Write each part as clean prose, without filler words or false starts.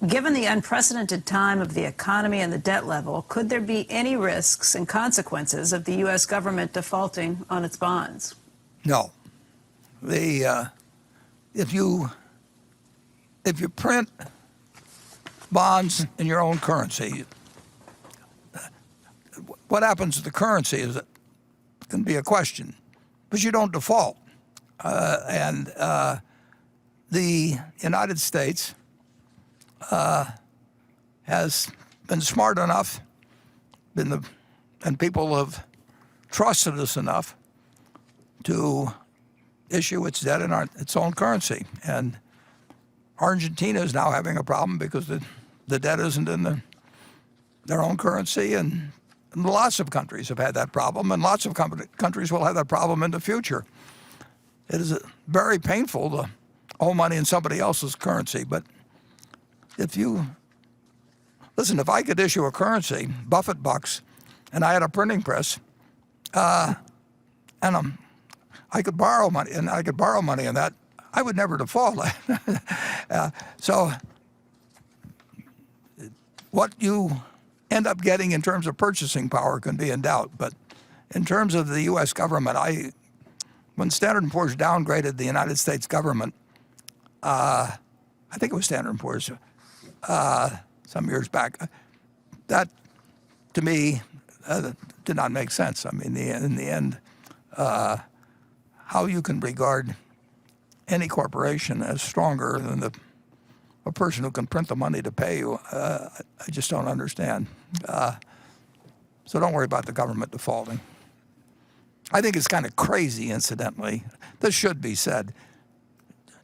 Given the unprecedented time of the economy and the debt level, could there be any risks and consequences of the U.S. government defaulting on its bonds? No. If you print bonds in your own currency, what happens to the currency is it can be a question, but you don't default. And the United States has been smart enough, and people have trusted us enough to issue its debt in its own currency. And Argentina is now having a problem because the debt isn't in their own currency, and lots of countries have had that problem, and lots of countries will have that problem in the future. It is very painful to owe money in somebody else's currency, but if I could issue a currency, Buffett bucks, and I had a printing press, and I could borrow money, in that, I would never default. So what you end up getting in terms of purchasing power can be in doubt. But in terms of the U.S. government, when Standard & Poor's downgraded the United States government, I think it was Standard & Poor's some years back, that to me did not make sense. I mean, in the end, how you can regard any corporation as stronger than a person who can print the money to pay you, I just don't understand. So don't worry about the government defaulting. I think it's kind of crazy, incidentally, this should be said,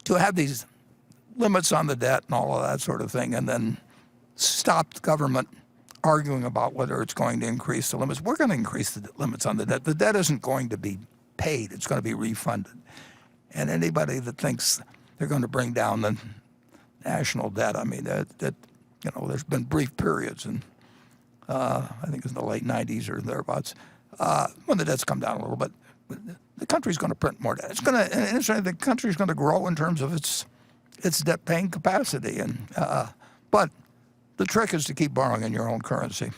to have these limits on the debt and all of that sort of thing, and then stop the government arguing about whether it's going to increase the limits. We're going to increase the limits on the debt. The debt isn't going to be paid. It's going to be refunded. And anybody that thinks they're going to bring down the national debt, I mean, there's been brief periods, and I think it's in the late 90s or thereabouts, when the debt's come down a little bit. The country's going to print more debt. The country's going to grow in terms of its debt-paying capacity. But the trick is to keep borrowing in your own currency.